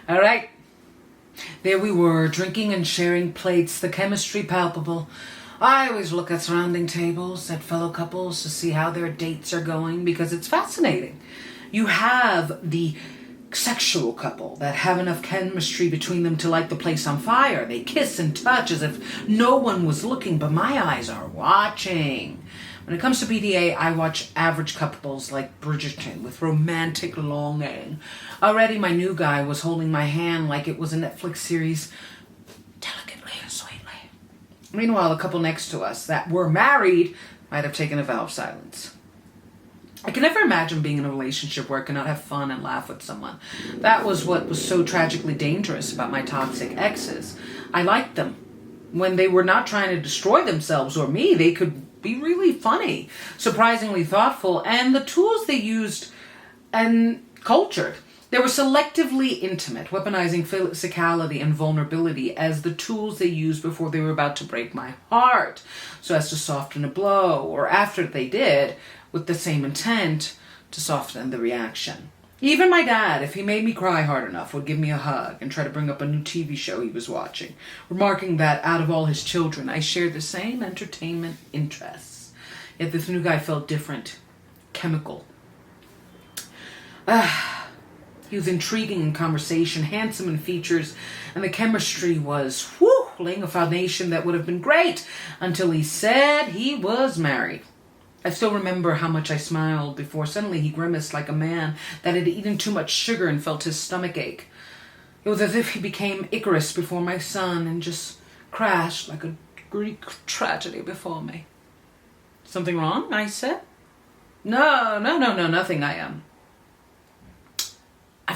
All right. There we were, drinking and sharing plates, the chemistry palpable. I always look at surrounding tables, at fellow couples to see how their dates are going because it's fascinating. You have the sexual couple that have enough chemistry between them to light the place on fire. They kiss and touch as if no one was looking, but my eyes are watching. When it comes to PDA, I watch average couples like Bridgerton with romantic longing. Already my new guy was holding my hand like it was a Netflix series, delicately and sweetly. Meanwhile, the couple next to us that were married might have taken a vow of silence. I can never imagine being in a relationship where I cannot have fun and laugh with someone. That was what was so tragically dangerous about my toxic exes. I liked them. When they were not trying to destroy themselves or me, they could be really funny, surprisingly thoughtful, and the tools they used and cultured. They were selectively intimate, weaponizing physicality and vulnerability as the tools they used before they were about to break my heart, so as to soften a blow, or after they did, with the same intent to soften the reaction. Even my dad, if he made me cry hard enough, would give me a hug and try to bring up a new TV show he was watching, remarking that out of all his children, I shared the same entertainment interests. Yet this new guy felt different, chemical. He was intriguing in conversation, handsome in features, and the chemistry was, laying a foundation that would have been great until he said he was married. I still remember how much I smiled before suddenly he grimaced like a man that had eaten too much sugar and felt his stomach ache. It was as if he became Icarus before my son and just crashed like a Greek tragedy before me. Something wrong? I said. No, nothing. I've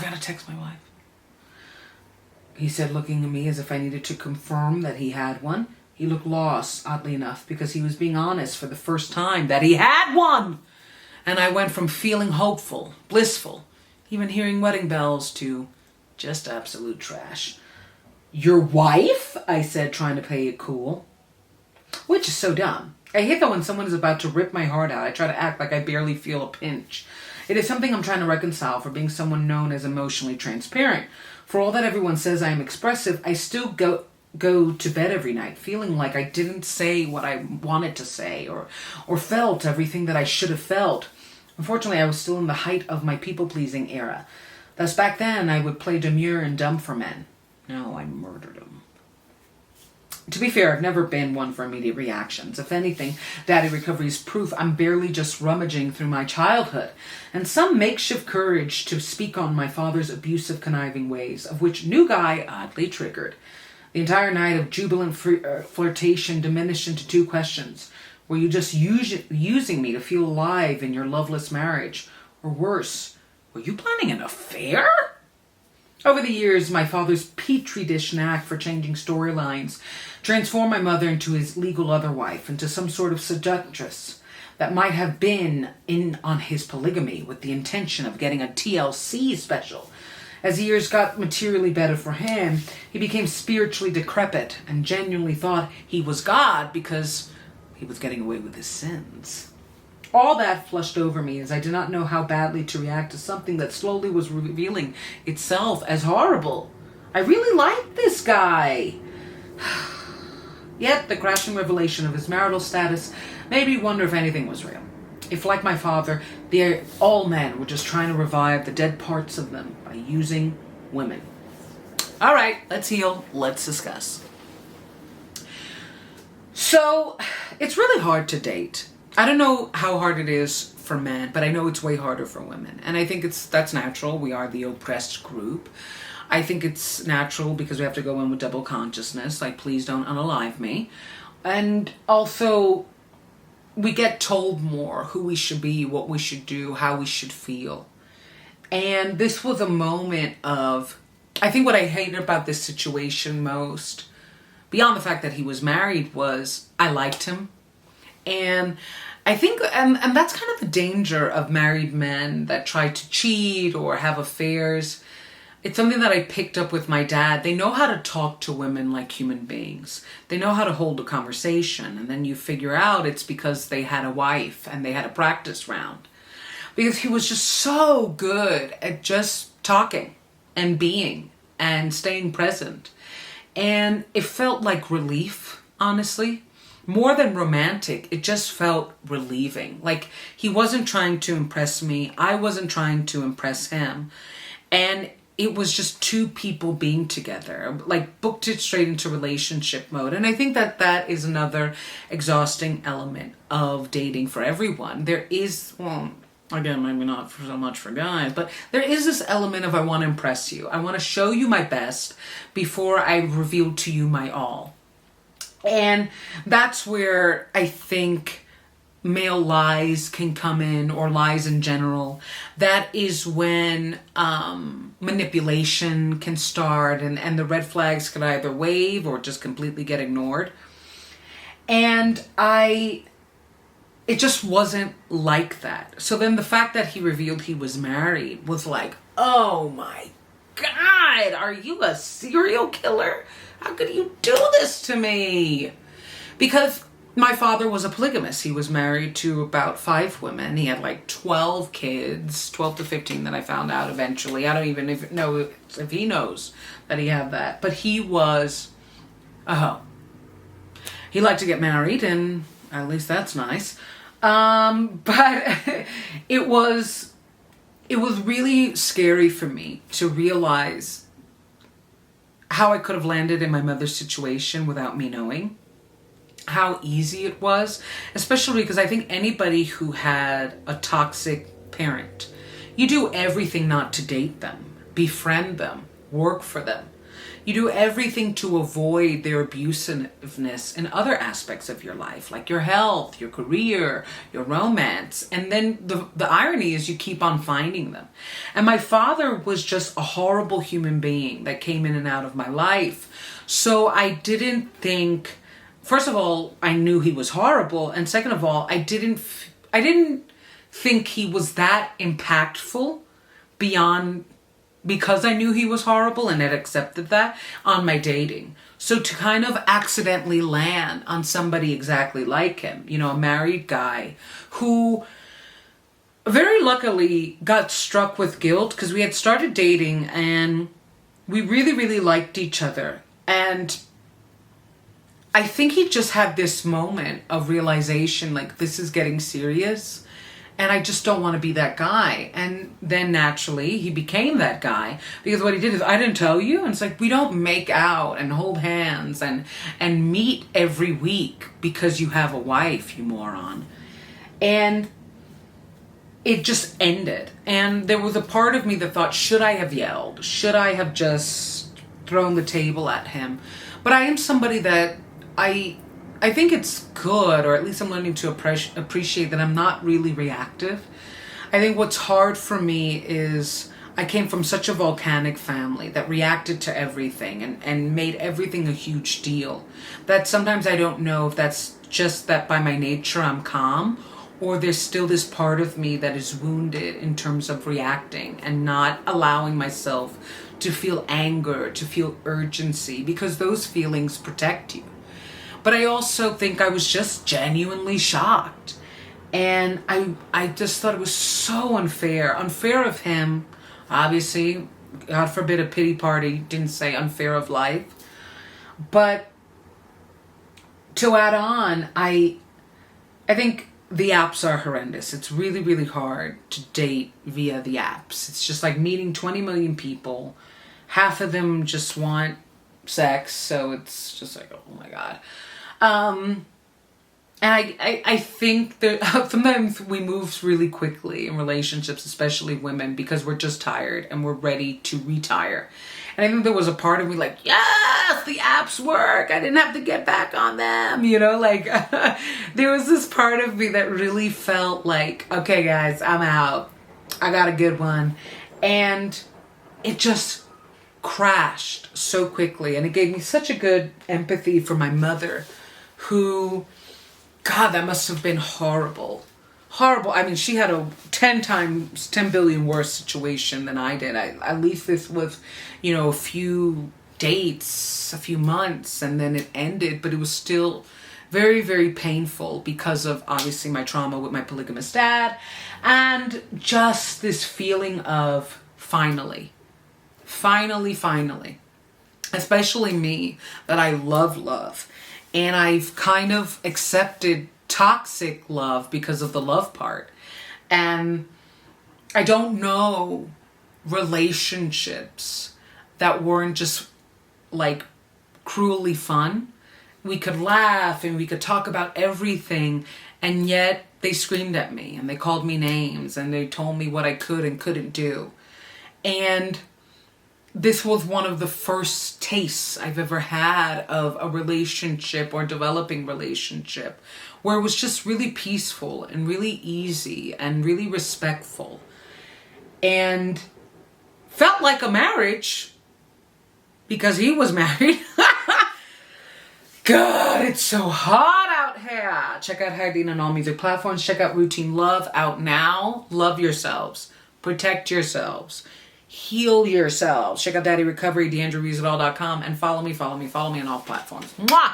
got to text my wife. He said, looking at me as if I needed to confirm that he had one. He looked lost, oddly enough, because he was being honest for the first time that he had one. And I went from feeling hopeful, blissful, even hearing wedding bells, to just absolute trash. Your wife? I said, trying to play it cool. Which is so dumb. I hate that when someone is about to rip my heart out, I try to act like I barely feel a pinch. It is something I'm trying to reconcile for being someone known as emotionally transparent. For all that everyone says I am expressive, I still go to bed every night feeling like I didn't say what I wanted to say or felt everything that I should have felt. Unfortunately, I was still in the height of my people-pleasing era. Thus, back then, I would play demure and dumb for men. No, I murdered them. To be fair, I've never been one for immediate reactions. If anything, Daddy Recovery is proof I'm barely just rummaging through my childhood, and some makeshift courage to speak on my father's abusive, conniving ways, of which new guy oddly triggered. The entire night of jubilant flirtation diminished into two questions. Were you just using me to feel alive in your loveless marriage? Or worse, were you planning an affair? Over the years, my father's petri dish knack for changing storylines transformed my mother into his legal other wife, into some sort of seductress that might have been in on his polygamy with the intention of getting a TLC special. As years got materially better for him, he became spiritually decrepit and genuinely thought he was God because he was getting away with his sins. All that flushed over me as I did not know how badly to react to something that slowly was revealing itself as horrible. I really liked this guy. Yet the crashing revelation of his marital status made me wonder if anything was real. If, like my father, all men were just trying to revive the dead parts of them by using women. All right, let's heal. Let's discuss. So, it's really hard to date. I don't know how hard it is for men, but I know it's way harder for women. And I think that's natural. We are the oppressed group. I think it's natural because we have to go in with double consciousness, like please don't unalive me. And also, we get told more who we should be, what we should do, how we should feel. And this was a moment of, I think what I hated about this situation most, beyond the fact that he was married, was I liked him. And I think, and that's kind of the danger of married men that try to cheat or have affairs. It's something that I picked up with my dad. They know how to talk to women like human beings. They know how to hold a conversation. And then you figure out it's because they had a wife and they had a practice round. Because he was just so good at just talking and being. and staying present. And it felt like relief, honestly. More than romantic, it just felt relieving. Like he wasn't trying to impress me. I wasn't trying to impress him. And it was just two people being together, like booked it straight into relationship mode. And I think that that is another exhausting element of dating for everyone. There is, well, again, maybe not so much for guys, but there is this element of I want to impress you. I want to show you my best before I reveal to you my all. And that's where I think male lies can come in, or lies in general. That is when manipulation can start, and the red flags could either wave or just completely get ignored. And it just wasn't like that. So then the fact that he revealed he was married was like, oh my God, are you a serial killer? How could you do this to me? Because my father was a polygamist. He was married to about 5 women. He had like 12 kids, 12 to 15 that I found out eventually. I don't even know if he knows that he had that. But he was a hoe. He liked to get married, and at least that's nice. But it was really scary for me to realize how I could have landed in my mother's situation without me knowing. How easy it was, especially because I think anybody who had a toxic parent, you do everything not to date them, befriend them, work for them. You do everything to avoid their abusiveness in other aspects of your life, like your health, your career, your romance. And then the irony is you keep on finding them. And my father was just a horrible human being that came in and out of my life. So I didn't think, first of all, I knew he was horrible. And second of all, I didn't think he was that impactful because I knew he was horrible and had accepted that on my dating. So to kind of accidentally land on somebody exactly like him, a married guy who very luckily got struck with guilt, because we had started dating and we really, really liked each other. And I think he just had this moment of realization, like, this is getting serious and I just don't want to be that guy. And then naturally he became that guy, because what he did is, I didn't tell you. And it's like, we don't make out and hold hands and meet every week because you have a wife, you moron. And it just ended. And there was a part of me that thought, should I have yelled? Should I have just thrown the table at him? But I am somebody that I think it's good, or at least I'm learning to appreciate that I'm not really reactive. I think what's hard for me is I came from such a volcanic family that reacted to everything and made everything a huge deal. That sometimes I don't know if that's just that by my nature I'm calm, or there's still this part of me that is wounded in terms of reacting and not allowing myself to feel anger, to feel urgency, because those feelings protect you. But I also think I was just genuinely shocked. And I just thought it was so unfair. Unfair of him. Obviously, God forbid a pity party didn't say unfair of life. But to add on, I think the apps are horrendous. It's really, really hard to date via the apps. It's just like meeting 20 million people. Half of them just want sex. So it's just like, oh my God. And I think that sometimes we move really quickly in relationships, especially women, because we're just tired and we're ready to retire. And I think there was a part of me like, yes, the apps work. I didn't have to get back on them. There was this part of me that really felt like, okay, guys, I'm out. I got a good one. And it just crashed so quickly. And it gave me such a good empathy for my mother, who, God, that must have been horrible. Horrible. I mean, she had a 10 billion worse situation than I did. At least this was, a few dates, a few months, and then it ended. But it was still very, very painful because of, obviously, my trauma with my polygamous dad. And just this feeling of, finally, finally, especially me, that I love. And I've kind of accepted toxic love because of the love part. And I don't know relationships that weren't just like cruelly fun. We could laugh and we could talk about everything, and yet they screamed at me and they called me names and they told me what I could and couldn't do. And this was one of the first tastes I've ever had of a relationship or developing relationship where it was just really peaceful and really easy and really respectful and felt like a marriage because he was married. God, it's so hot out here. Check out Hardin on all music platforms. Check out Routine Love out now. Love yourselves. Protect yourselves. Heal yourselves. Check out Daddy Recovery, DeandraReasitall.com, and follow me on all platforms. Mwah!